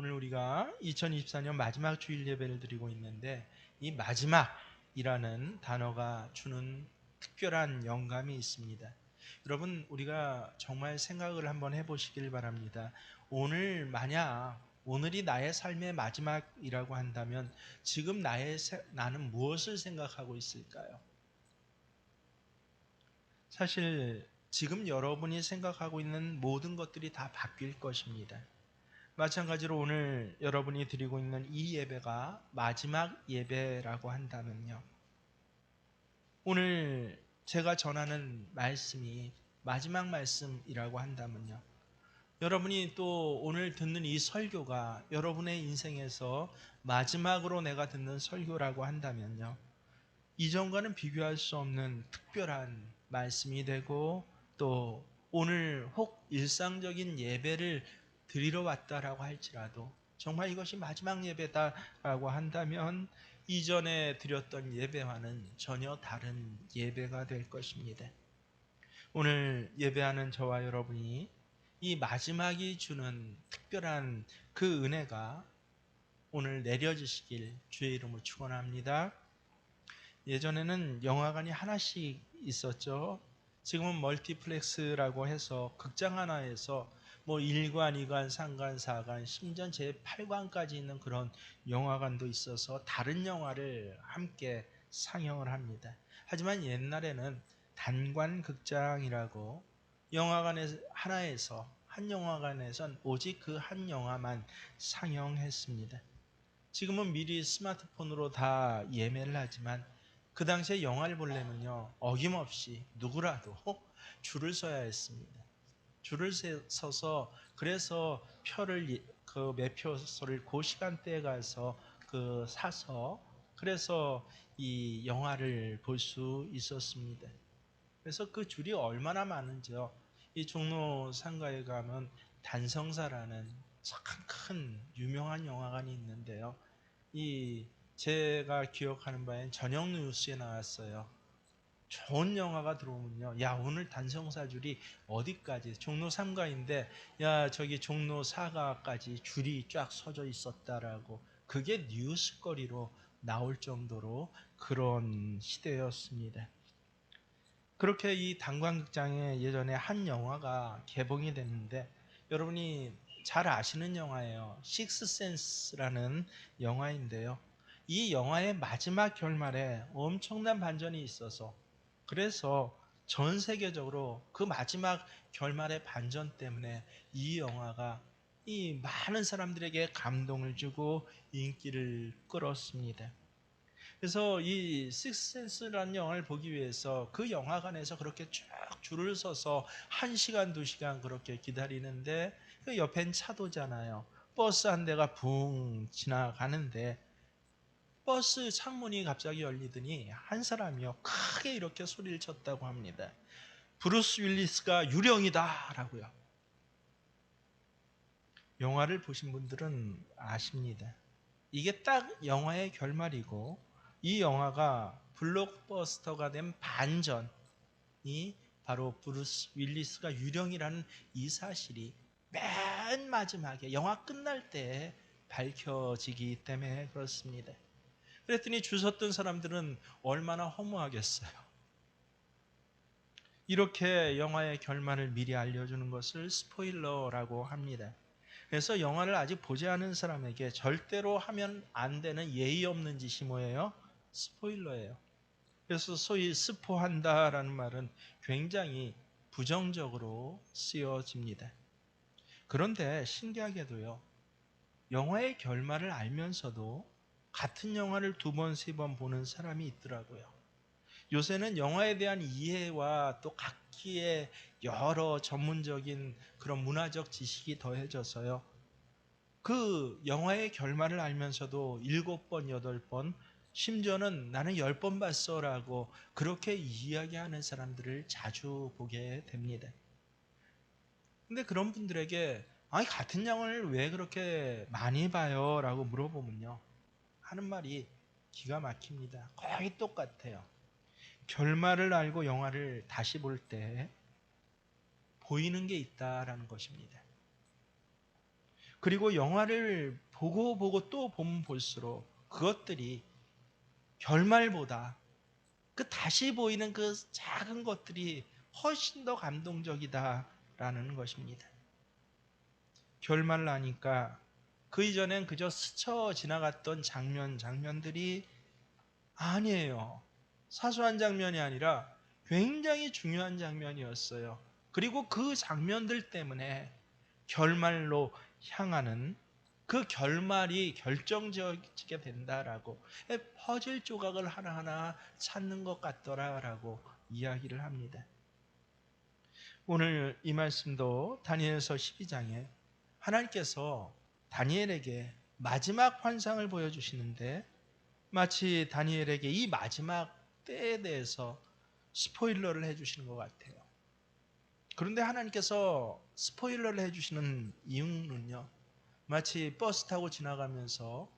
오늘 우리가 2024년 마지막 주일 예배를 드리고 있는데 이 마지막이라는 단어가 주는 특별한 영감이 있습니다. 여러분, 우리가 정말 생각을 한번 해보시길 바랍니다. 오늘 만약 오늘이 나의 삶의 마지막이라고 한다면 지금 나는 무엇을 생각하고 있을까요? 사실 지금 여러분이 생각하고 있는 모든 것들이 다 바뀔 것입니다. 마찬가지로 오늘 여러분이 드리고 있는 이 예배가 마지막 예배라고 한다면요, 오늘 제가 전하는 말씀이 마지막 말씀이라고 한다면요, 여러분이 또 오늘 듣는 이 설교가 여러분의 인생에서 마지막으로 내가 듣는 설교라고 한다면요, 이전과는 비교할 수 없는 특별한 말씀이 되고, 또 오늘 혹 일상적인 예배를 드리러 왔다라고 할지라도 정말 이것이 마지막 예배다라고 한다면 이전에 드렸던 예배와는 전혀 다른 예배가 될 것입니다. 오늘 예배하는 저와 여러분이 이 마지막이 주는 특별한 그 은혜가 오늘 내려지시길 주의 이름으로 축원합니다. 예전에는 영화관이 하나씩 있었죠. 지금은 멀티플렉스라고 해서 극장 하나에서 뭐 1관, 2관, 3관, 4관, 심지어 제8관까지 있는 그런 영화관도 있어서 다른 영화를 함께 상영을 합니다. 하지만 옛날에는 단관 극장이라고 영화관에 하나에서 한 영화관에선 오직 그 한 영화만 상영했습니다. 지금은 미리 스마트폰으로 다 예매를 하지만 그 당시에 영화를 보려면요, 어김없이 누구라도 줄을 서야 했습니다. 줄을 서서 그래서 표를 그 매표소를 그 시간대에 가서 그 사서 그래서 이 영화를 볼 수 있었습니다. 그래서 그 줄이 얼마나 많은지요. 이 종로 상가에 가면 단성사라는 참 큰 유명한 영화관이 있는데요. 이 제가 기억하는 바엔 저녁 뉴스에 나왔어요. 좋은 영화가 들어오면요, 야, 오늘 단성사줄이 어디까지, 종로 3가인데 야, 저기 종로 4가까지 줄이 쫙 서져 있었다라고, 그게 뉴스거리로 나올 정도로 그런 시대였습니다. 그렇게 이 단관극장에 예전에 한 영화가 개봉이 됐는데, 여러분이 잘 아시는 영화예요. 식스센스라는 영화인데요, 이 영화의 마지막 결말에 엄청난 반전이 있어서, 그래서 전 세계적으로 그 마지막 결말의 반전 때문에 이 영화가 이 많은 사람들에게 감동을 주고 인기를 끌었습니다. 그래서 이 식스센스라는 영화를 보기 위해서 그 영화관에서 그렇게 쭉 줄을 서서 1시간, 2시간 그렇게 기다리는데, 그 옆엔 차도잖아요. 버스 한 대가 붕 지나가는데 버스 창문이 갑자기 열리더니 한 사람이요, 크게 이렇게 소리를 쳤다고 합니다. 브루스 윌리스가 유령이다 라고요. 영화를 보신 분들은 아십니다. 이게 딱 영화의 결말이고, 이 영화가 블록버스터가 된 반전이 바로 브루스 윌리스가 유령이라는 이 사실이 맨 마지막에 영화 끝날 때 밝혀지기 때문에 그렇습니다. 그랬더니 줄 섰던 사람들은 얼마나 허무하겠어요. 이렇게 영화의 결말을 미리 알려주는 것을 스포일러라고 합니다. 그래서 영화를 아직 보지 않은 사람에게 절대로 하면 안 되는 예의 없는 짓이 뭐예요? 스포일러예요. 그래서 소위 스포한다라는 말은 굉장히 부정적으로 쓰여집니다. 그런데 신기하게도요, 영화의 결말을 알면서도 같은 영화를 2번, 3번 보는 사람이 있더라고요. 요새는 영화에 대한 이해와 또 각기의 여러 전문적인 그런 문화적 지식이 더해져서요, 그 영화의 결말을 알면서도 7번, 8번, 심지어는 나는 10번 봤어라고 그렇게 이야기하는 사람들을 자주 보게 됩니다. 근데 그런 분들에게 아니, 같은 영화를 왜 그렇게 많이 봐요? 라고 물어보면요, 하는 말이 기가 막힙니다. 거의 똑같아요. 결말을 알고 영화를 다시 볼 때 보이는 게 있다라는 것입니다. 그리고 영화를 보고 또 보면 볼수록 그것들이 결말보다 그 다시 보이는 그 작은 것들이 훨씬 더 감동적이다라는 것입니다. 결말 나니까 그 이전엔 그저 스쳐 지나갔던 장면들이 아니에요. 사소한 장면이 아니라 굉장히 중요한 장면이었어요. 그리고 그 장면들 때문에 결말로 향하는 그 결말이 결정지게 된다라고 퍼즐 조각을 하나하나 찾는 것 같더라라고 이야기를 합니다. 오늘 이 말씀도 다니엘서 12장에 하나님께서 다니엘에게 마지막 환상을 보여주시는데 마치 다니엘에게 이 마지막 때에 대해서 스포일러를 해주시는 것 같아요. 그런데 하나님께서 스포일러를 해주시는 이유는요, 마치 버스 타고 지나가면서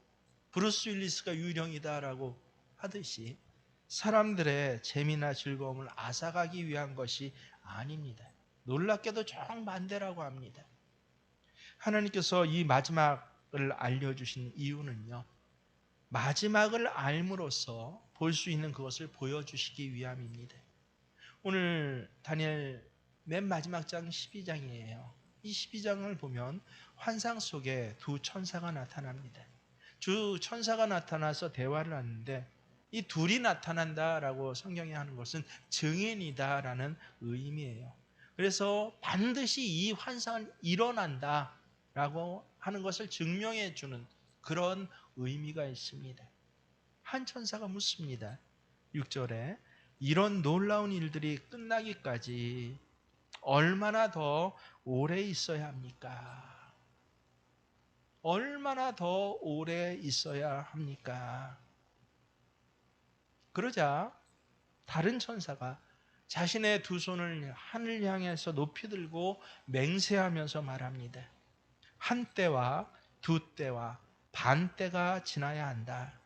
브루스 윌리스가 유령이다라고 하듯이 사람들의 재미나 즐거움을 앗아가기 위한 것이 아닙니다. 놀랍게도 정반대라고 합니다. 하나님께서 이 마지막을 알려주신 이유는요, 마지막을 알므로써 볼 수 있는 그것을 보여주시기 위함입니다. 오늘 다니엘 맨 마지막 장 12장이에요. 이 12장을 보면 환상 속에 두 천사가 나타납니다. 두 천사가 나타나서 대화를 하는데 이 둘이 나타난다라고 성경이 하는 것은 증인이다라는 의미예요. 그래서 반드시 이 환상은 일어난다라고 하는 것을 증명해 주는 그런 의미가 있습니다. 한 천사가 묻습니다. 6절에 이런 놀라운 일들이 끝나기까지 얼마나 더 오래 있어야 합니까? 얼마나 더 오래 있어야 합니까? 그러자 다른 천사가 자신의 두 손을 하늘 향해서 높이 들고 맹세하면서 말합니다. 한 때와 두 때와 반 때가 지나야 한다.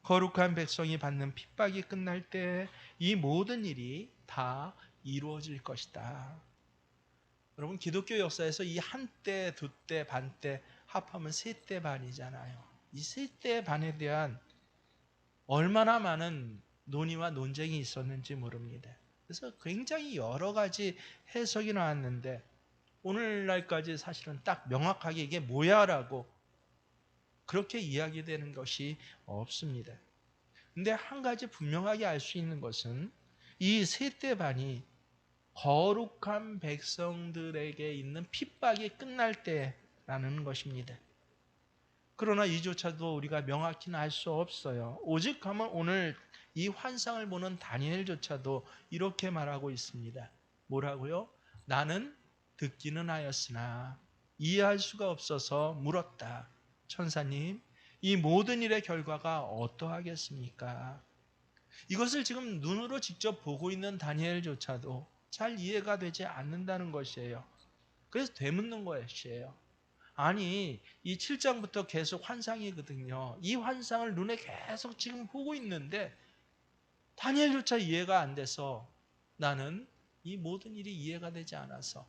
거룩한 백성이 받는 핍박이 끝날 때 이 모든 일이 다 이루어질 것이다. 여러분, 기독교 역사에서 이 한 때, 두 때, 반 때 합하면 세 때 반이잖아요. 이 세 때 반에 대한 얼마나 많은 논의와 논쟁이 있었는지 모릅니다. 그래서 굉장히 여러 가지 해석이 나왔는데 오늘날까지 사실은 딱 명확하게 이게 뭐야라고 그렇게 이야기되는 것이 없습니다. 근데 한 가지 분명하게 알 수 있는 것은 이 세대 반이 거룩한 백성들에게 있는 핍박이 끝날 때라는 것입니다. 그러나 이조차도 우리가 명확히는 알 수 없어요. 오직 하면 오늘 이 환상을 보는 다니엘조차도 이렇게 말하고 있습니다. 뭐라고요? 나는 듣기는 하였으나 이해할 수가 없어서 물었다. 천사님, 이 모든 일의 결과가 어떠하겠습니까? 이것을 지금 눈으로 직접 보고 있는 다니엘조차도 잘 이해가 되지 않는다는 것이에요. 그래서 되묻는 것이에요. 아니, 이 7장부터 계속 환상이거든요. 이 환상을 눈에 계속 지금 보고 있는데 다니엘조차 이해가 안 돼서 나는 이 모든 일이 이해가 되지 않아서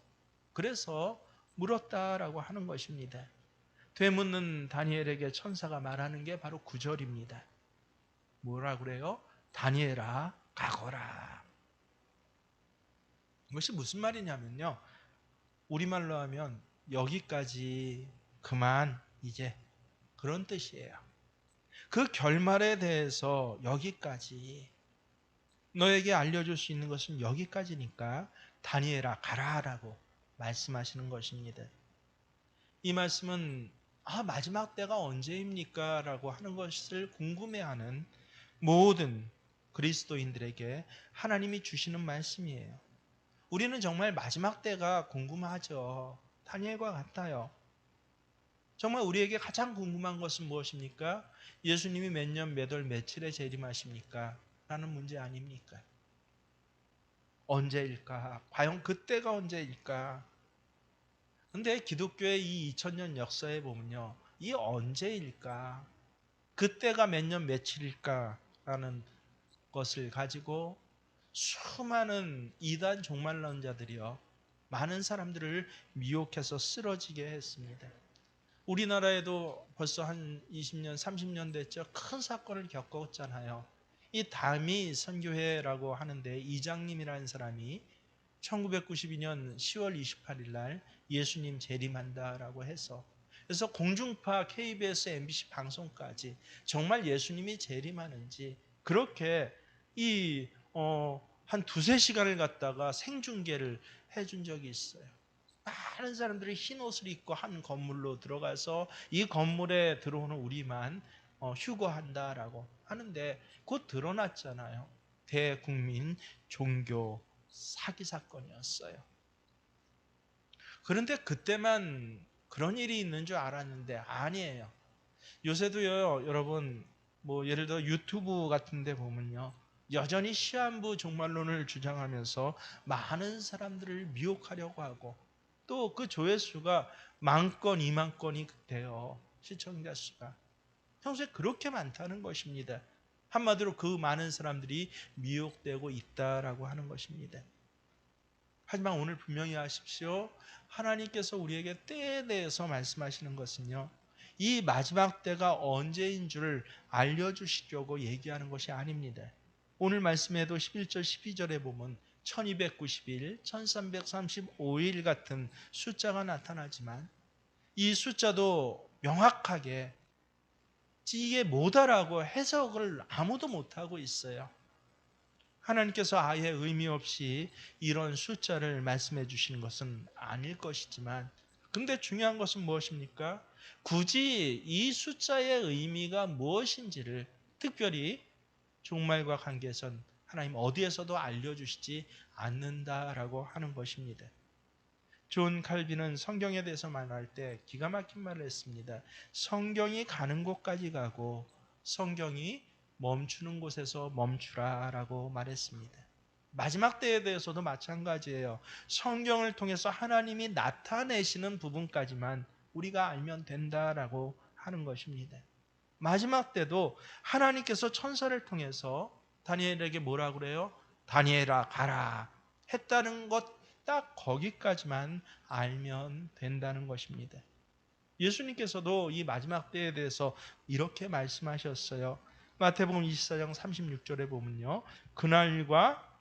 그래서 물었다라고 하는 것입니다. 되묻는 다니엘에게 천사가 말하는 게 바로 9절입니다. 뭐라 그래요? 다니엘아, 가거라. 이것이 무슨 말이냐면요. 우리말로 하면 여기까지 그만 이제 그런 뜻이에요. 그 결말에 대해서 여기까지 너에게 알려줄 수 있는 것은 여기까지니까 다니엘아 가라라고 말씀하시는 것입니다. 이 말씀은 마지막 때가 언제입니까? 라고 하는 것을 궁금해하는 모든 그리스도인들에게 하나님이 주시는 말씀이에요. 우리는 정말 마지막 때가 궁금하죠. 다니엘과 같아요. 정말 우리에게 가장 궁금한 것은 무엇입니까? 예수님이 몇 년, 몇 월, 며칠에 재림하십니까? 라는 문제 아닙니까? 언제일까? 과연 그때가 언제일까? 근데 기독교의 이 2000년 역사에 보면요. 이 언제일까? 그때가 몇 년, 며칠일까? 라는 것을 가지고 수많은 이단 종말론자들이요. 많은 사람들을 미혹해서 쓰러지게 했습니다. 우리나라에도 벌써 한 20년, 30년 됐죠. 큰 사건을 겪었잖아요. 이 다미 선교회라고 하는데 이장님이라는 사람이 1992년 10월 28일 날 예수님 재림한다라고 해서, 그래서 공중파 KBS, MBC 방송까지 정말 예수님이 재림하는지 그렇게 한 두세 시간을 갖다가 생중계를 해준 적이 있어요. 많은 사람들이 흰 옷을 입고 한 건물로 들어가서 이 건물에 들어오는 우리만 휴거한다라고 하는데, 곧 드러났잖아요. 대국민 종교 사기 사건이었어요. 그런데 그때만 그런 일이 있는 줄 알았는데 아니에요. 요새도요, 여러분, 뭐 예를 들어 유튜브 같은 데 보면요, 여전히 시한부 종말론을 주장하면서 많은 사람들을 미혹하려고 하고, 또 그 조회수가 10,000건, 20,000건이 돼요. 시청자 수가. 평소에 그렇게 많다는 것입니다. 한마디로 그 많은 사람들이 미혹되고 있다라고 하는 것입니다. 하지만 오늘 분명히 아십시오. 하나님께서 우리에게 때에 대해서 말씀하시는 것은요, 이 마지막 때가 언제인 줄 알려주시려고 얘기하는 것이 아닙니다. 오늘 말씀에도 11절 12절에 보면 1290일, 1335일 같은 숫자가 나타나지만 이 숫자도 명확하게 이게 뭐다라고 해석을 아무도 못하고 있어요. 하나님께서 아예 의미 없이 이런 숫자를 말씀해 주시는 것은 아닐 것이지만, 근데 중요한 것은 무엇입니까? 굳이 이 숫자의 의미가 무엇인지를 특별히 종말과 관계선 하나님 어디에서도 알려주시지 않는다라고 하는 것입니다. 존 칼빈은 성경에 대해서 말할 때 기가 막힌 말을 했습니다. 성경이 가는 곳까지 가고 성경이 멈추는 곳에서 멈추라라고 말했습니다. 마지막 때에 대해서도 마찬가지예요. 성경을 통해서 하나님이 나타내시는 부분까지만 우리가 알면 된다라고 하는 것입니다. 마지막 때도 하나님께서 천사를 통해서 다니엘에게 뭐라고 그래요? 다니엘아 가라 했다는 것, 딱 거기까지만 알면 된다는 것입니다. 예수님께서도 이 마지막 때에 대해서 이렇게 말씀하셨어요. 마태복음 24장 36절에 보면요, 그날과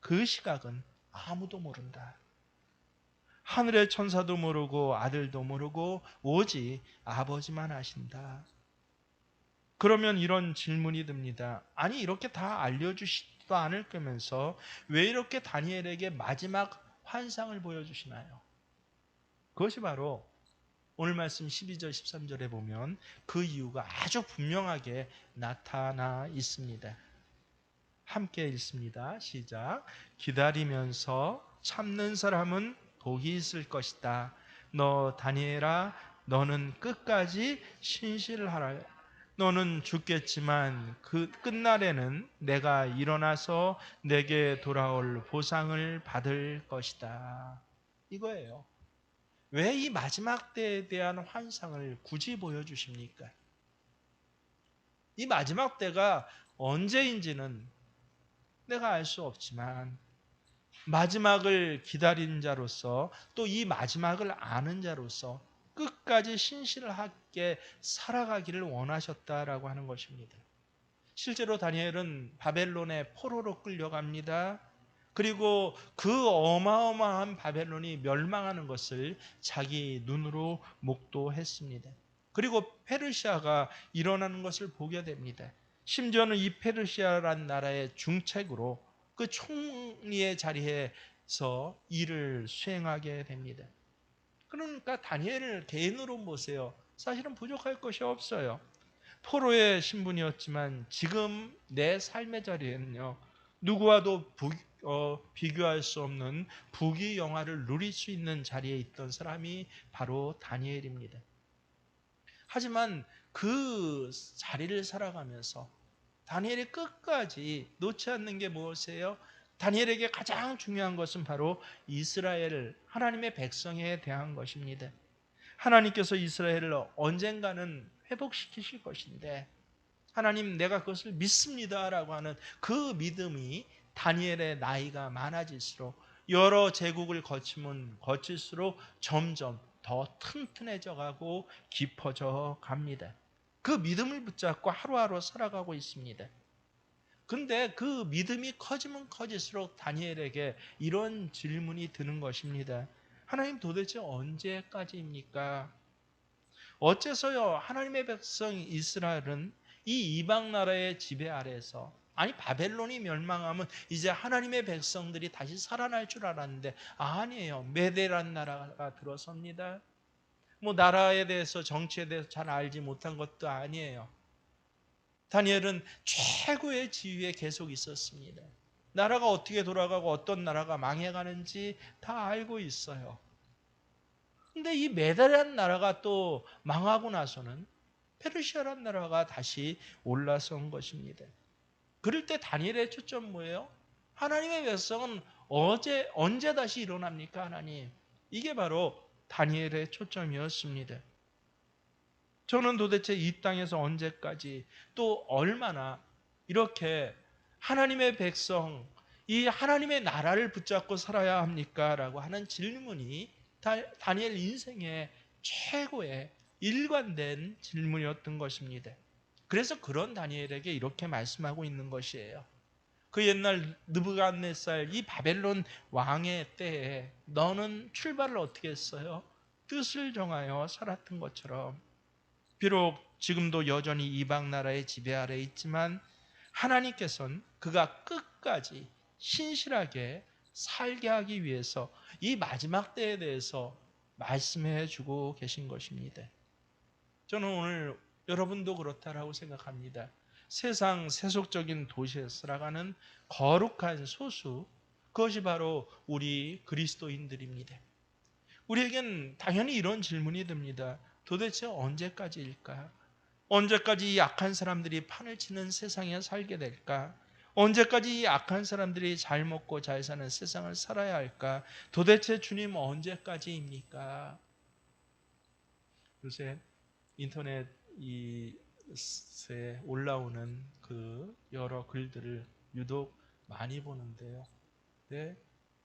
그 시각은 아무도 모른다. 하늘의 천사도 모르고 아들도 모르고 오직 아버지만 아신다. 그러면 이런 질문이 듭니다. 아니 이렇게 다 알려주시지도 않을 거면서 왜 이렇게 다니엘에게 마지막 환상을 보여주시나요? 그것이 바로 오늘 말씀 12절 13절에 보면 그 이유가 아주 분명하게 나타나 있습니다. 함께 읽습니다. 시작. 기다리면서 참는 사람은 복이 있을 것이다. 너 다니엘아, 너는 끝까지 신실하라. 너는 죽겠지만 그 끝날에는 내가 일어나서 내게 돌아올 보상을 받을 것이다. 이거예요. 왜 이 마지막 때에 대한 환상을 굳이 보여주십니까? 이 마지막 때가 언제인지는 내가 알 수 없지만 마지막을 기다린 자로서, 또 이 마지막을 아는 자로서 끝까지 신실하게 살아가기를 원하셨다라고 하는 것입니다. 실제로 다니엘은 바벨론의 포로로 끌려갑니다. 그리고 그 어마어마한 바벨론이 멸망하는 것을 자기 눈으로 목도했습니다. 그리고 페르시아가 일어나는 것을 보게 됩니다. 심지어는 이 페르시아란 나라의 중책으로 그 총리의 자리에서 일을 수행하게 됩니다. 그러니까 다니엘을 개인으로 보세요. 사실은 부족할 것이 없어요. 포로의 신분이었지만 지금 내 삶의 자리에는요, 누구와도 비교할 수 없는 부귀영화를 누릴 수 있는 자리에 있던 사람이 바로 다니엘입니다. 하지만 그 자리를 살아가면서 다니엘이 끝까지 놓지 않는 게 무엇이에요? 다니엘에게 가장 중요한 것은 바로 이스라엘, 하나님의 백성에 대한 것입니다. 하나님께서 이스라엘을 언젠가는 회복시키실 것인데, 하나님 내가 그것을 믿습니다라고 하는 그 믿음이 다니엘의 나이가 많아질수록, 여러 제국을 거치면 거칠수록 점점 더 튼튼해져 가고 깊어져 갑니다. 그 믿음을 붙잡고 하루하루 살아가고 있습니다. 근데 그 믿음이 커지면 커질수록 다니엘에게 이런 질문이 드는 것입니다. 하나님 도대체 언제까지입니까? 어째서요 하나님의 백성 이스라엘은 이 이방 나라의 지배 아래에서, 아니 바벨론이 멸망하면 이제 하나님의 백성들이 다시 살아날 줄 알았는데 아니에요. 메대란 나라가 들어섭니다. 뭐 나라에 대해서 정치에 대해서 잘 알지 못한 것도 아니에요. 다니엘은 최고의 지위에 계속 있었습니다. 나라가 어떻게 돌아가고 어떤 나라가 망해가는지 다 알고 있어요. 근데 이 메대란 나라가 또 망하고 나서는 페르시아란 나라가 다시 올라선 것입니다. 그럴 때 다니엘의 초점 뭐예요? 하나님의 백성은 언제 다시 일어납니까, 하나님? 이게 바로 다니엘의 초점이었습니다. 저는 도대체 이 땅에서 언제까지 또 얼마나 이렇게 하나님의 백성, 이 하나님의 나라를 붙잡고 살아야 합니까? 라고 하는 질문이 다니엘 인생의 최고의 일관된 질문이었던 것입니다. 그래서 그런 다니엘에게 이렇게 말씀하고 있는 것이에요. 그 옛날 느부갓네살 이 바벨론 왕의 때에 너는 출발을 어떻게 했어요? 뜻을 정하여 살았던 것처럼 비록 지금도 여전히 이방 나라의 지배 아래에 있지만 하나님께서는 그가 끝까지 신실하게 살게 하기 위해서 이 마지막 때에 대해서 말씀해 주고 계신 것입니다. 저는 오늘 여러분도 그렇다라고 생각합니다. 세상 세속적인 도시에 살아가는 거룩한 소수, 그것이 바로 우리 그리스도인들입니다. 우리에겐 당연히 이런 질문이 듭니다. 도대체 언제까지일까? 언제까지 이 악한 사람들이 판을 치는 세상에 살게 될까? 언제까지 이 악한 사람들이 잘 먹고 잘 사는 세상을 살아야 할까? 도대체 주님 언제까지입니까? 요새 인터넷에 올라오는 그 여러 글들을 유독 많이 보는데요. 네,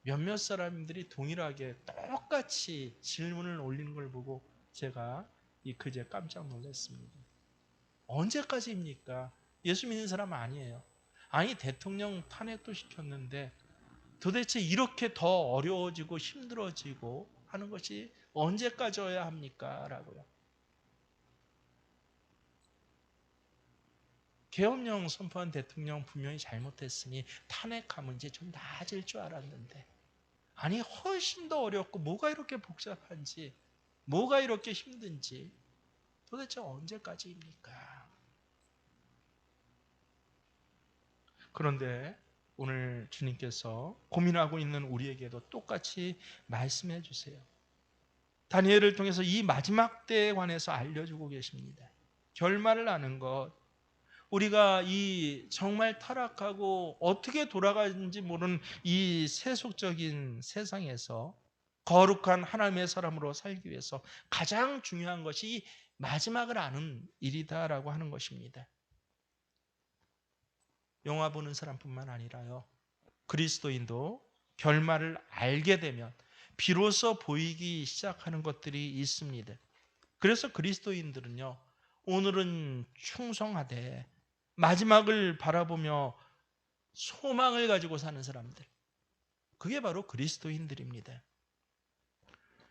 몇몇 사람들이 동일하게 똑같이 질문을 올리는 걸 보고 제가 그제 깜짝 놀랐습니다. 언제까지입니까? 예수 믿는 사람 아니에요. 아니 대통령 탄핵도 시켰는데 도대체 이렇게 더 어려워지고 힘들어지고 하는 것이 언제까지여야 합니까? 라고요. 계엄령 선포한 대통령 분명히 잘못했으니 탄핵하면 이제 좀 나아질 줄 알았는데 아니 훨씬 더 어렵고 뭐가 이렇게 복잡한지 뭐가 이렇게 힘든지 도대체 언제까지입니까? 그런데 오늘 주님께서 고민하고 있는 우리에게도 똑같이 말씀해 주세요. 다니엘을 통해서 이 마지막 때에 관해서 알려주고 계십니다. 결말을 아는 것, 우리가 이 정말 타락하고 어떻게 돌아가는지 모르는 이 세속적인 세상에서 거룩한 하나님의 사람으로 살기 위해서 가장 중요한 것이 마지막을 아는 일이다라고 하는 것입니다. 영화 보는 사람뿐만 아니라요. 그리스도인도 결말을 알게 되면 비로소 보이기 시작하는 것들이 있습니다. 그래서 그리스도인들은요. 오늘은 충성하되 마지막을 바라보며 소망을 가지고 사는 사람들. 그게 바로 그리스도인들입니다.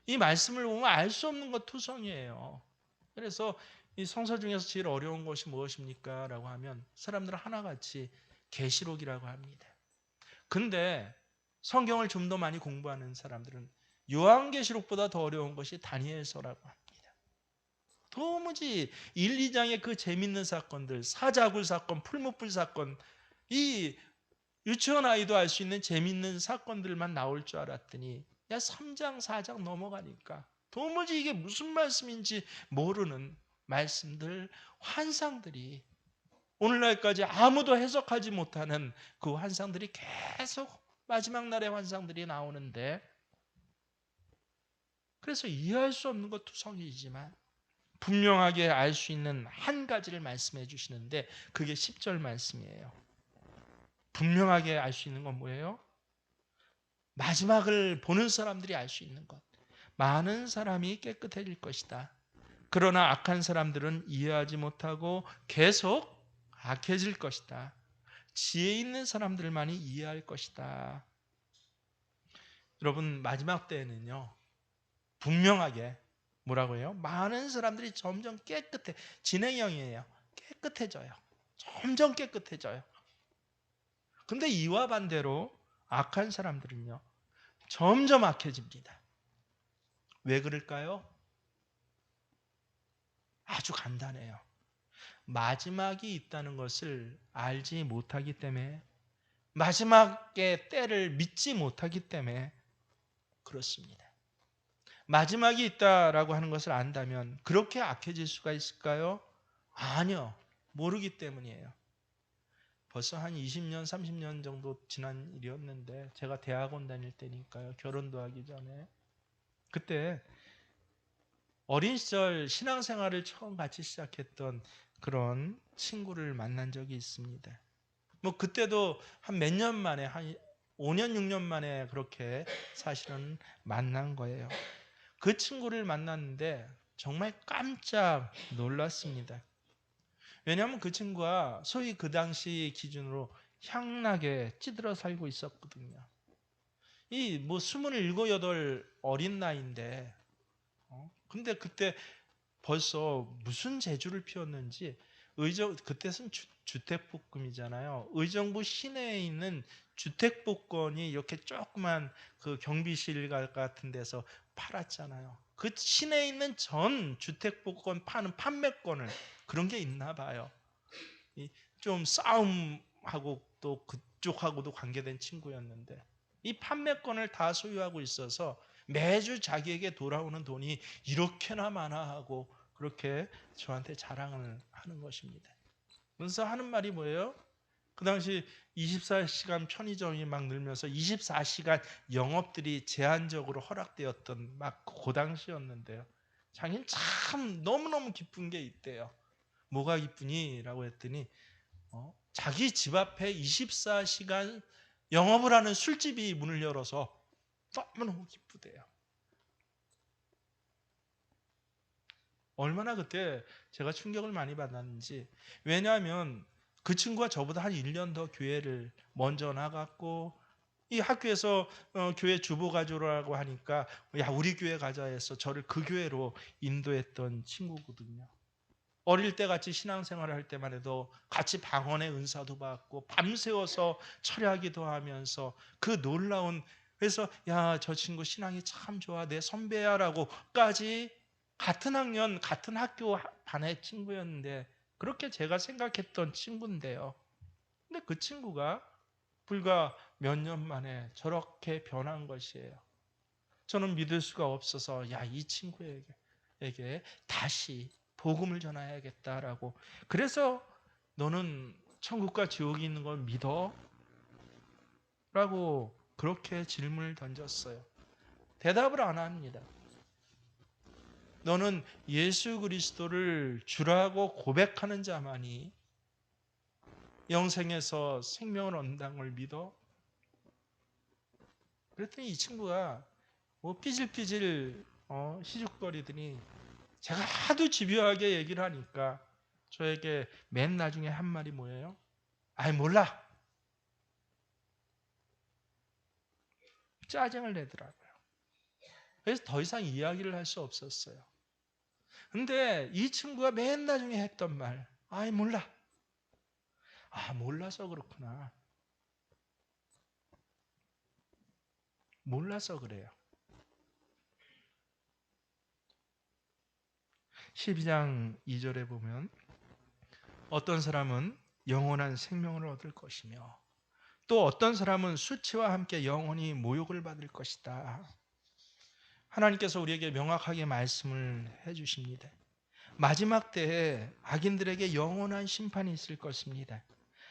이 말씀을 보면 알 수 없는 것 투성이에요. 그래서 이 성서 중에서 제일 어려운 것이 무엇입니까? 라고 하면 사람들은 하나같이 계시록이라고 합니다. 근데 성경을 좀 더 많이 공부하는 사람들은 요한계시록보다 더 어려운 것이 다니엘서라고 합니다. 도무지 1, 2장의 그 재밌는 사건들, 사자굴 사건, 풀무불 사건, 이 유치원 아이도 알 수 있는 재밌는 사건들만 나올 줄 알았더니 3장, 4장 넘어가니까 도무지 이게 무슨 말씀인지 모르는 말씀들, 환상들이 오늘날까지 아무도 해석하지 못하는 그 환상들이 계속 마지막 날의 환상들이 나오는데 그래서 이해할 수 없는 것 투성이지만 분명하게 알 수 있는 한 가지를 말씀해 주시는데 그게 10절 말씀이에요. 분명하게 알 수 있는 건 뭐예요? 마지막을 보는 사람들이 알 수 있는 것. 많은 사람이 깨끗해질 것이다. 그러나 악한 사람들은 이해하지 못하고 계속 악해질 것이다. 지혜 있는 사람들만이 이해할 것이다. 여러분, 마지막 때에는요, 분명하게 뭐라고 해요? 많은 사람들이 점점 진행형이에요. 깨끗해져요. 점점 깨끗해져요. 근데 이와 반대로 악한 사람들은요, 점점 악해집니다. 왜 그럴까요? 아주 간단해요. 마지막이 있다는 것을 알지 못하기 때문에, 마지막의 때를 믿지 못하기 때문에 그렇습니다. 마지막이 있다라고 하는 것을 안다면 그렇게 악해질 수가 있을까요? 아니요. 모르기 때문이에요. 벌써 한 20년, 30년 정도 지난 일이었는데, 제가 대학원 다닐 때니까요. 결혼도 하기 전에. 그때 어린 시절 신앙생활을 처음 같이 시작했던 그런 친구를 만난 적이 있습니다. 뭐 그때도 한 몇 년 만에, 한 5년, 6년 만에 그렇게 사실은 만난 거예요. 그 친구를 만났는데 정말 깜짝 놀랐습니다. 왜냐하면 그 친구가 소위 그 당시 기준으로 향락에 찌들어 살고 있었거든요. 이 뭐 27, 8 어린 나이인데, 근데 그때 벌써 무슨 재주를 피웠는지, 그때는 주택복금이잖아요. 의정부 시내에 있는 주택복권이 이렇게 조그만 그 경비실 같은 데서 팔았잖아요. 그 시내에 있는 전 주택복권 파는 판매권을, 그런 게 있나 봐요. 좀 싸움하고 또 그쪽하고도 관계된 친구였는데, 이 판매권을 다 소유하고 있어서 매주 자기에게 돌아오는 돈이 이렇게나 많아 하고 그렇게 저한테 자랑을 하는 것입니다. 그래서 하는 말이 뭐예요? 그 당시 24시간 편의점이 막 늘면서 24시간 영업들이 제한적으로 허락되었던 막 그 당시였는데요. 자기는 참 너무너무 기쁜 게 있대요. 뭐가 기쁘니? 라고 했더니 자기 집 앞에 24시간 영업을 하는 술집이 문을 열어서 너무너무 기쁘대요. 얼마나 그때 제가 충격을 많이 받았는지. 왜냐하면 그 친구가 저보다 한 1년 더 교회를 먼저 나갔고, 이 학교에서 교회 주보 가져오라고 하니까 야, 우리 교회 가자 해서 저를 그 교회로 인도했던 친구거든요. 어릴 때 같이 신앙생활을 할 때만 해도 같이 방언의 은사도 받고 밤새워서 철야기도 하면서 그 놀라운, 그래서 야, 저 친구 신앙이 참 좋아, 내 선배야라고까지, 같은 학년 같은 학교 반의 친구였는데, 그렇게 제가 생각했던 친구인데요. 근데 그 친구가 불과 몇 년 만에 저렇게 변한 것이에요. 저는 믿을 수가 없어서 야, 이 친구에게 다시 복음을 전해야겠다라고. 그래서 너는 천국과 지옥이 있는 걸 믿어? 라고 그렇게 질문을 던졌어요. 대답을 안 합니다. 너는 예수 그리스도를 주라고 고백하는 자만이 영생에서 생명을 얻는다는 걸 믿어? 그랬더니 이 친구가 뭐 삐질삐질 시죽거리더니, 제가 하도 집요하게 얘기를 하니까 저에게 맨 나중에 한 말이 뭐예요? 아이, 몰라. 짜증을 내더라고요. 그래서 더 이상 이야기를 할 수 없었어요. 근데 이 친구가 맨 나중에 했던 말, 아이, 몰라. 아, 몰라서 그렇구나. 몰라서 그래요. 12장 2절에 보면 어떤 사람은 영원한 생명을 얻을 것이며 또 어떤 사람은 수치와 함께 영원히 모욕을 받을 것이다. 하나님께서 우리에게 명확하게 말씀을 해주십니다. 마지막 때에 악인들에게 영원한 심판이 있을 것입니다.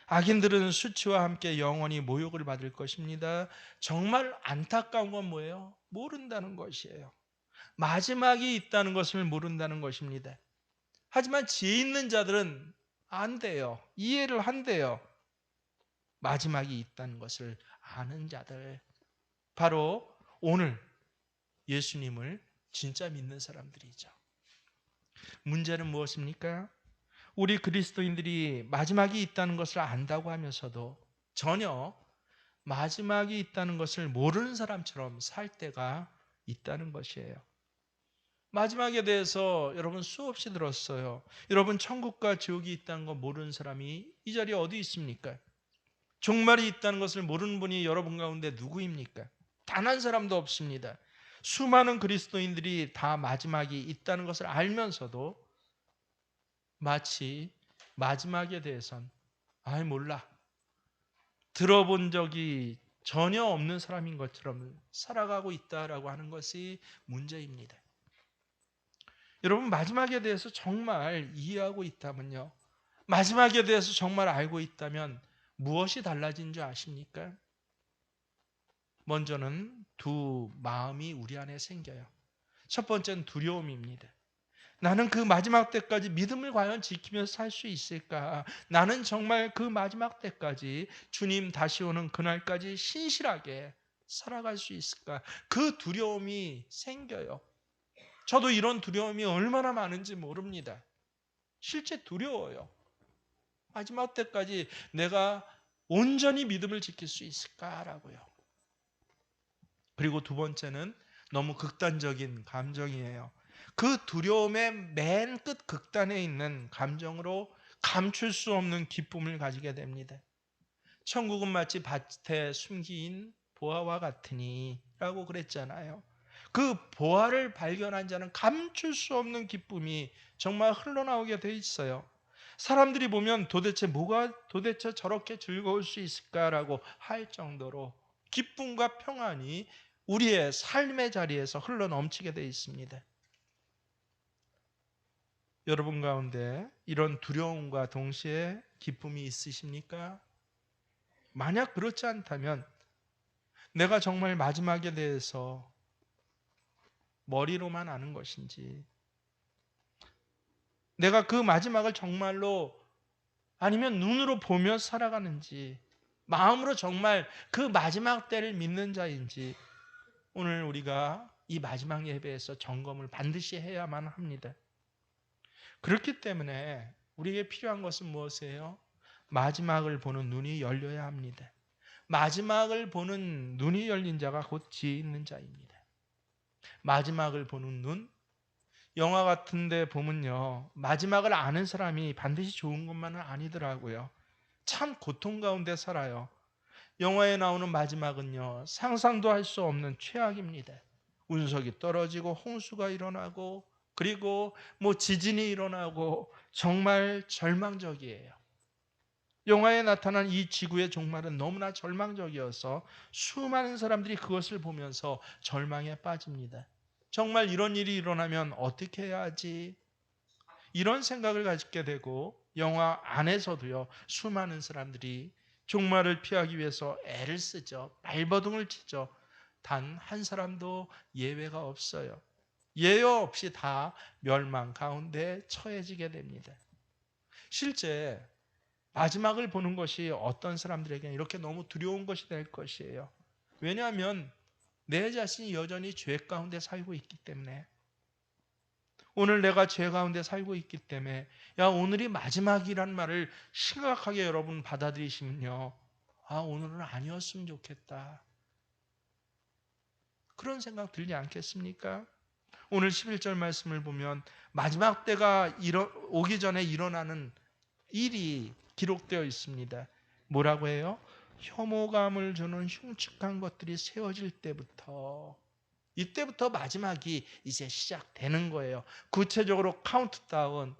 악인들은 수치와 함께 영원히 모욕을 받을 것입니다. 정말 안타까운 건 뭐예요? 모른다는 것이에요. 마지막이 있다는 것을 모른다는 것입니다. 하지만 지혜 있는 자들은 안 돼요. 이해를 한대요. 마지막이 있다는 것을 아는 자들. 바로 오늘 예수님을 진짜 믿는 사람들이죠. 문제는 무엇입니까? 우리 그리스도인들이 마지막이 있다는 것을 안다고 하면서도 전혀 마지막이 있다는 것을 모르는 사람처럼 살 때가 있다는 것이에요. 마지막에 대해서 여러분 수없이 들었어요. 여러분 천국과 지옥이 있다는 거 모르는 사람이 이 자리에 어디 있습니까? 종말이 있다는 것을 모르는 분이 여러분 가운데 누구입니까? 단 한 사람도 없습니다. 수많은 그리스도인들이 다 마지막이 있다는 것을 알면서도 마치 마지막에 대해선 몰라, 들어본 적이 전혀 없는 사람인 것처럼 살아가고 있다라고 하는 것이 문제입니다. 여러분 마지막에 대해서 정말 이해하고 있다면요, 마지막에 대해서 정말 알고 있다면 무엇이 달라진 줄 아십니까? 먼저는 두 마음이 우리 안에 생겨요. 첫 번째는 두려움입니다. 나는 그 마지막 때까지 믿음을 과연 지키면서 살 수 있을까? 나는 정말 그 마지막 때까지 주님 다시 오는 그날까지 신실하게 살아갈 수 있을까? 그 두려움이 생겨요. 저도 이런 두려움이 얼마나 많은지 모릅니다. 실제 두려워요. 마지막 때까지 내가 온전히 믿음을 지킬 수 있을까라고요. 그리고 두 번째는 너무 극단적인 감정이에요. 그 두려움의 맨 끝 극단에 있는 감정으로 감출 수 없는 기쁨을 가지게 됩니다. 천국은 마치 밭에 숨긴 보화와 같으니 라고 그랬잖아요. 그 보화를 발견한 자는 감출 수 없는 기쁨이 정말 흘러나오게 돼 있어요. 사람들이 보면 도대체 저렇게 즐거울 수 있을까라고 할 정도로 기쁨과 평안이 우리의 삶의 자리에서 흘러넘치게 돼 있습니다. 여러분 가운데 이런 두려움과 동시에 기쁨이 있으십니까? 만약 그렇지 않다면 내가 정말 마지막에 대해서 머리로만 아는 것인지, 내가 그 마지막을 정말로 아니면 눈으로 보며 살아가는지, 마음으로 정말 그 마지막 때를 믿는 자인지, 오늘 우리가 이 마지막 예배에서 점검을 반드시 해야만 합니다. 그렇기 때문에 우리에게 필요한 것은 무엇이에요? 마지막을 보는 눈이 열려야 합니다. 마지막을 보는 눈이 열린 자가 곧 지혜 있는 자입니다. 마지막을 보는 눈, 영화 같은 데 보면요, 마지막을 아는 사람이 반드시 좋은 것만은 아니더라고요. 참 고통 가운데 살아요. 영화에 나오는 마지막은요, 상상도 할 수 없는 최악입니다. 운석이 떨어지고 홍수가 일어나고 그리고 지진이 일어나고 정말 절망적이에요. 영화에 나타난 이 지구의 종말은 너무나 절망적이어서 수많은 사람들이 그것을 보면서 절망에 빠집니다. 정말 이런 일이 일어나면 어떻게 해야 하지? 이런 생각을 가지게 되고 영화 안에서도요, 수많은 사람들이 종말을 피하기 위해서 애를 쓰죠. 발버둥을 치죠. 단 한 사람도 예외가 없어요. 예외 없이 다 멸망 가운데 처해지게 됩니다. 실제 마지막을 보는 것이 어떤 사람들에게는 이렇게 너무 두려운 것이 될 것이에요. 왜냐하면 내 자신이 여전히 죄 가운데 살고 있기 때문에, 오늘 내가 죄 가운데 살고 있기 때문에, 오늘이 마지막이란 말을 심각하게 여러분 받아들이시면요, 오늘은 아니었으면 좋겠다, 그런 생각 들지 않겠습니까? 오늘 11절 말씀을 보면 마지막 때가 오기 전에 일어나는 일이 기록되어 있습니다. 뭐라고 해요? 혐오감을 주는 흉측한 것들이 세워질 때부터, 이때부터 마지막이 이제 시작되는 거예요. 구체적으로 카운트다운,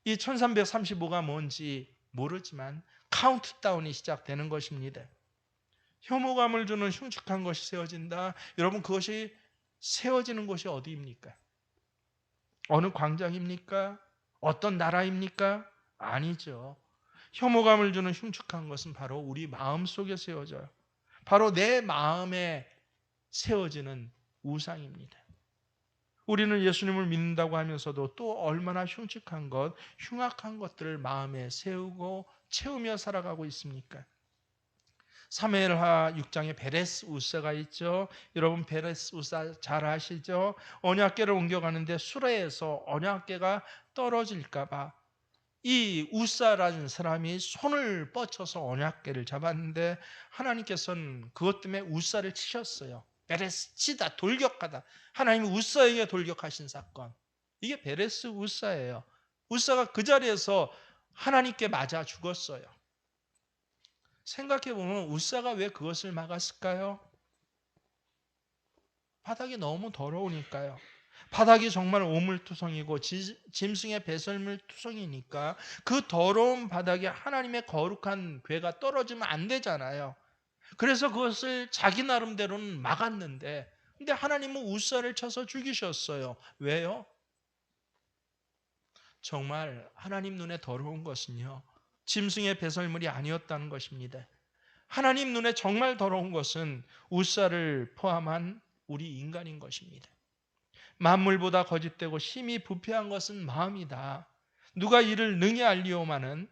이 1335가 뭔지 모르지만 카운트다운이 시작되는 것입니다. 혐오감을 주는 흉측한 것이 세워진다. 여러분, 그것이 세워지는 곳이 어디입니까? 어느 광장입니까? 어떤 나라입니까? 아니죠. 혐오감을 주는 흉측한 것은 바로 우리 마음 속에 세워져요. 바로 내 마음에 세워지는 우상입니다. 우리는 예수님을 믿는다고 하면서도 또 얼마나 흉측한 것, 흉악한 것들을 마음에 세우고 채우며 살아가고 있습니까? 사무엘하 6장에 베레스 우사가 있죠. 여러분 베레스 우사 잘 아시죠? 언약궤를 옮겨가는데 수레에서 언약궤가 떨어질까 봐 이 우사라는 사람이 손을 뻗쳐서 언약궤를 잡았는데 하나님께서는 그것 때문에 우사를 치셨어요. 베레스 치다, 돌격하다. 하나님이 우사에게 돌격하신 사건. 이게 베레스 우사예요. 우사가 그 자리에서 하나님께 맞아 죽었어요. 생각해보면 우사가 왜 그것을 막았을까요? 바닥이 너무 더러우니까요. 바닥이 정말 오물투성이고 짐승의 배설물투성이니까 그 더러운 바닥에 하나님의 거룩한 궤가 떨어지면 안 되잖아요. 그래서 그것을 자기 나름대로는 막았는데 근데 하나님은 우사를 쳐서 죽이셨어요. 왜요? 정말 하나님 눈에 더러운 것은요, 짐승의 배설물이 아니었다는 것입니다. 하나님 눈에 정말 더러운 것은 우사를 포함한 우리 인간인 것입니다. 만물보다 거짓되고 심히 부패한 것은 마음이다. 누가 이를 능히 알리오마는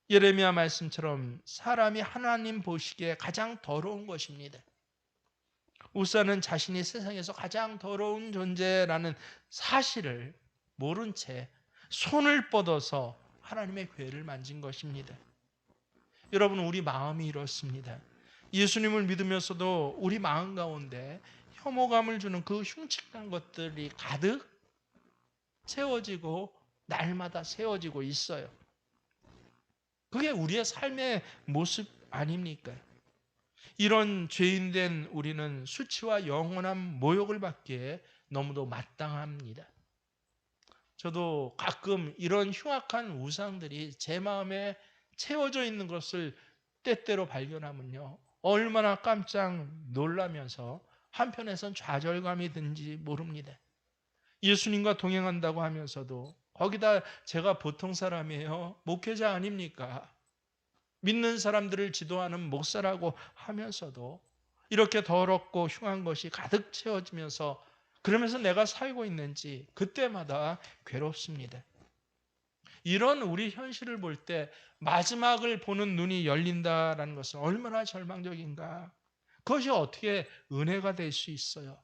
예레미야 말씀처럼 사람이 하나님 보시기에 가장 더러운 것입니다. 우사는 자신이 세상에서 가장 더러운 존재라는 사실을 모른 채 손을 뻗어서 하나님의 궤를 만진 것입니다. 여러분, 우리 마음이 이렇습니다. 예수님을 믿으면서도 우리 마음 가운데 혐오감을 주는 그 흉측한 것들이 가득 세워지고 날마다 세워지고 있어요. 그게 우리의 삶의 모습 아닙니까? 이런 죄인된 우리는 수치와 영원한 모욕을 받기에 너무도 마땅합니다. 저도 가끔 이런 흉악한 우상들이 제 마음에 채워져 있는 것을 때때로 발견하면요, 얼마나 깜짝 놀라면서 한편에선 좌절감이 든지 모릅니다. 예수님과 동행한다고 하면서도 거기다 제가 보통 사람이에요. 목회자 아닙니까? 믿는 사람들을 지도하는 목사라고 하면서도 이렇게 더럽고 흉한 것이 가득 채워지면서 그러면서 내가 살고 있는지 그때마다 괴롭습니다. 이런 우리 현실을 볼 때 마지막을 보는 눈이 열린다라는 것은 얼마나 절망적인가. 그것이 어떻게 은혜가 될 수 있어요?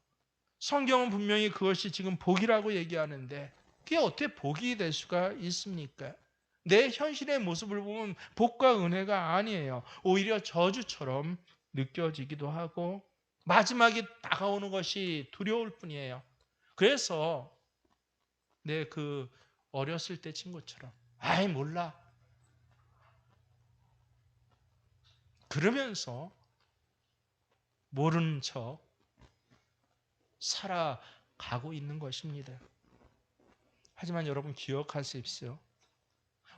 성경은 분명히 그것이 지금 복이라고 얘기하는데 그게 어떻게 복이 될 수가 있습니까? 내 현실의 모습을 보면 복과 은혜가 아니에요. 오히려 저주처럼 느껴지기도 하고 마지막이 다가오는 것이 두려울 뿐이에요. 그래서 내 그 어렸을 때 친구처럼 아이 몰라 그러면서 모르는 척 살아가고 있는 것입니다. 하지만 여러분 기억하십시오.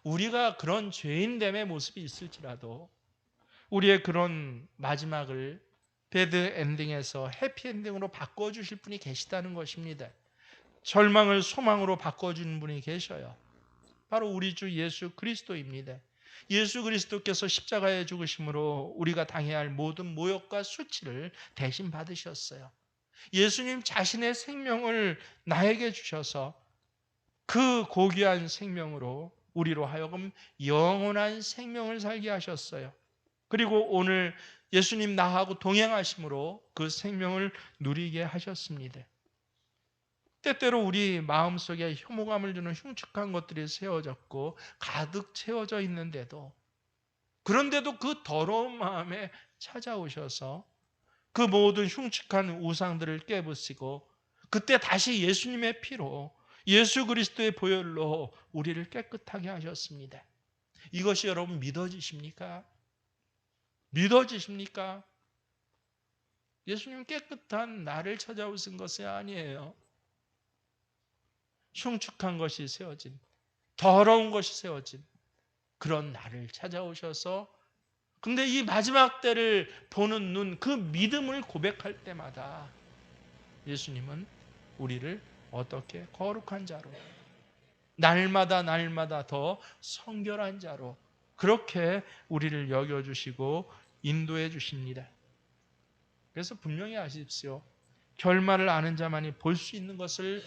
우리가 그런 죄인됨의 모습이 있을지라도 우리의 그런 마지막을 배드 엔딩에서 해피 엔딩으로 바꿔주실 분이 계시다는 것입니다. 절망을 소망으로 바꿔주는 분이 계셔요. 바로 우리 주 예수 그리스도입니다. 예수 그리스도께서 십자가에 죽으심으로 우리가 당해야 할 모든 모욕과 수치를 대신 받으셨어요. 예수님 자신의 생명을 나에게 주셔서 그 고귀한 생명으로 우리로 하여금 영원한 생명을 살게 하셨어요. 그리고 오늘 예수님 나하고 동행하심으로 그 생명을 누리게 하셨습니다. 때때로 우리 마음속에 혐오감을 주는 흉측한 것들이 세워졌고 가득 채워져 있는데도 그런데도 그 더러운 마음에 찾아오셔서 그 모든 흉측한 우상들을 깨부시고 그때 다시 예수님의 피로 예수 그리스도의 보혈로 우리를 깨끗하게 하셨습니다. 이것이 여러분 믿어지십니까? 믿어지십니까? 예수님 깨끗한 나를 찾아오신 것이 아니에요. 흉측한 것이 세워진, 더러운 것이 세워진 그런 나를 찾아오셔서 근데 이 마지막 때를 보는 눈, 그 믿음을 고백할 때마다 예수님은 우리를 어떻게 거룩한 자로 날마다 날마다 더 성결한 자로 그렇게 우리를 여겨주시고 인도해 주십니다. 그래서 분명히 아십시오. 결말을 아는 자만이 볼 수 있는 것을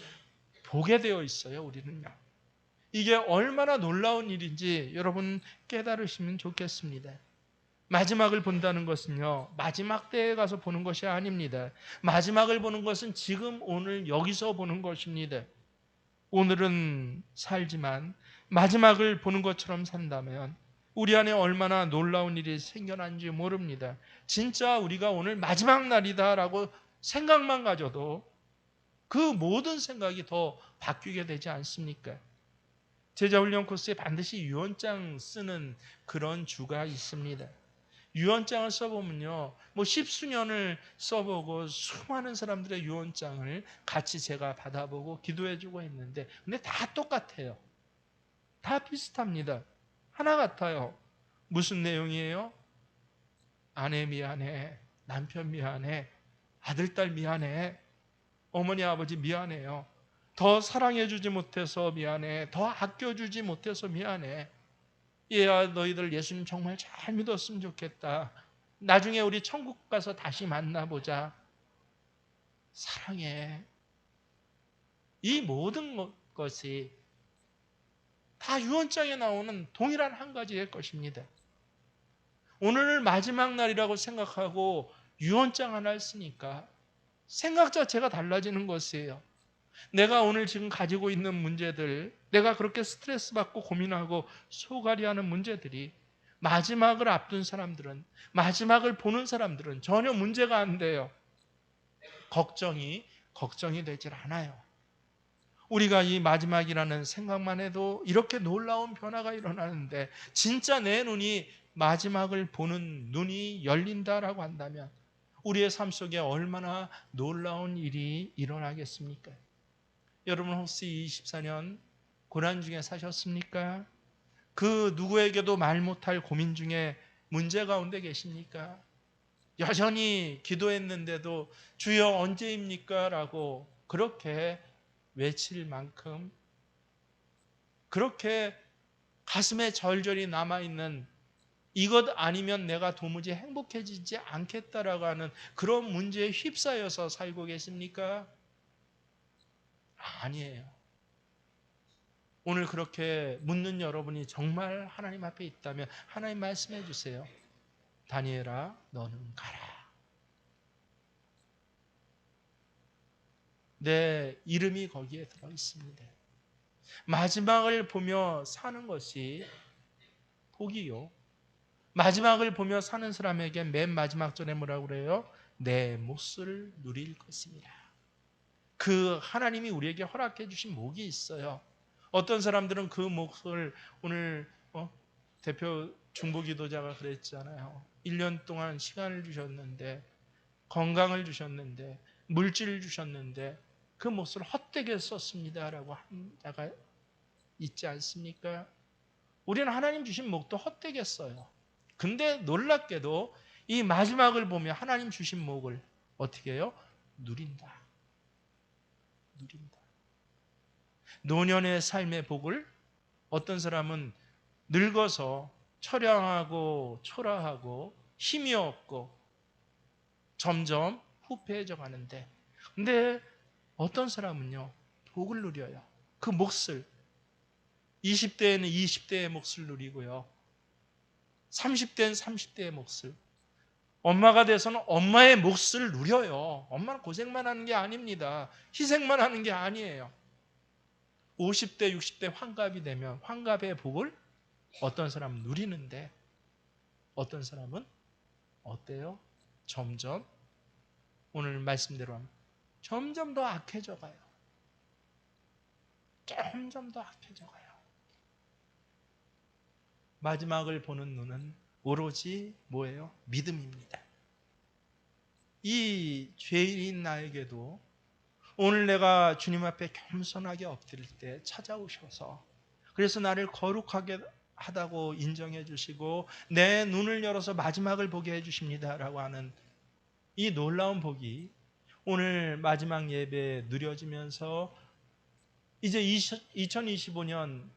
보게 되어 있어요. 우리는요. 이게 얼마나 놀라운 일인지 여러분 깨달으시면 좋겠습니다. 마지막을 본다는 것은요, 마지막 때에 가서 보는 것이 아닙니다. 마지막을 보는 것은 지금 오늘 여기서 보는 것입니다. 오늘은 살지만 마지막을 보는 것처럼 산다면 우리 안에 얼마나 놀라운 일이 생겨난지 모릅니다. 진짜 우리가 오늘 마지막 날이다라고 생각만 가져도 그 모든 생각이 더 바뀌게 되지 않습니까? 제자훈련 코스에 반드시 유언장 쓰는 그런 주가 있습니다. 유언장을 써보면요, 뭐 십수년을 써보고 수많은 사람들의 유언장을 같이 제가 받아보고 기도해주고 했는데, 근데 다 똑같아요. 다 비슷합니다. 하나 같아요. 무슨 내용이에요? 아내 미안해, 남편 미안해, 아들, 딸 미안해, 어머니, 아버지 미안해요. 더 사랑해주지 못해서 미안해, 더 아껴주지 못해서 미안해. 얘야, 너희들 예수님 정말 잘 믿었으면 좋겠다. 나중에 우리 천국 가서 다시 만나보자. 사랑해. 이 모든 것이 다 유언장에 나오는 동일한 한 가지의 것입니다. 오늘을 마지막 날이라고 생각하고 유언장 하나를 쓰니까 생각 자체가 달라지는 것이에요. 내가 오늘 지금 가지고 있는 문제들, 내가 그렇게 스트레스 받고 고민하고 소갈이하는 문제들이 마지막을 앞둔 사람들은, 마지막을 보는 사람들은 전혀 문제가 안 돼요. 걱정이 되질 않아요. 우리가 이 마지막이라는 생각만 해도 이렇게 놀라운 변화가 일어나는데, 진짜 내 눈이 마지막을 보는 눈이 열린다라고 한다면 우리의 삶 속에 얼마나 놀라운 일이 일어나겠습니까? 여러분 혹시 24년 고난 중에 사셨습니까? 그 누구에게도 말 못할 고민 중에 문제 가운데 계십니까? 여전히 기도했는데도 주여 언제입니까? 라고 그렇게 외칠 만큼, 그렇게 가슴에 절절히 남아있는, 이것 아니면 내가 도무지 행복해지지 않겠다라고 하는 그런 문제에 휩싸여서 살고 계십니까? 아니에요. 오늘 그렇게 묻는 여러분이 정말 하나님 앞에 있다면 하나님 말씀해 주세요. 다니엘아, 너는 가라. 내 이름이 거기에 들어 있습니다. 마지막을 보며 사는 것이 복이요. 마지막을 보며 사는 사람에게 맨 마지막 전에 뭐라고 그래요? 내 몫을 누릴 것입니다. 그 하나님이 우리에게 허락해 주신 목이 있어요. 어떤 사람들은 그 몫을 오늘 대표 중보기도자가 그랬잖아요. 1년 동안 시간을 주셨는데, 건강을 주셨는데, 물질을 주셨는데 그 몫을 헛되게 썼습니다라고 한 자가 있지 않습니까? 우리는 하나님 주신 목도 헛되게 써요. 근데 놀랍게도 이 마지막을 보면 하나님 주신 목을 어떻게 해요? 누린다. 누린다. 노년의 삶의 복을 어떤 사람은 늙어서 처량하고 초라하고 힘이 없고 점점 후패해져 가는데, 근데 어떤 사람은요 복을 누려요. 그 몫을 20대에는 20대의 몫을 누리고요, 30대는 30대의 몫을, 엄마가 돼서는 엄마의 몫을 누려요. 엄마는 고생만 하는 게 아닙니다. 희생만 하는 게 아니에요. 50대 60대 환갑이 되면 환갑의 복을 어떤 사람은 누리는데, 어떤 사람은 어때요? 점점, 오늘 말씀대로 하면 점점 더 악해져 가요. 점점 더 악해져 가요. 마지막을 보는 눈은 오로지 뭐예요? 믿음입니다. 이 죄인인 나에게도 오늘 내가 주님 앞에 겸손하게 엎드릴 때 찾아오셔서, 그래서 나를 거룩하게 하다고 인정해 주시고 내 눈을 열어서 마지막을 보게 해 주십니다라고 하는 이 놀라운 복이 오늘 마지막 예배에 누려지면서 이제 2025년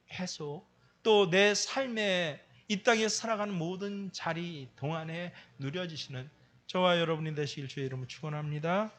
계속 또 내 삶에 이 땅에 살아가는 모든 자리 동안에 누려지시는 저와 여러분이 되시길 주의 이름으로 축원합니다.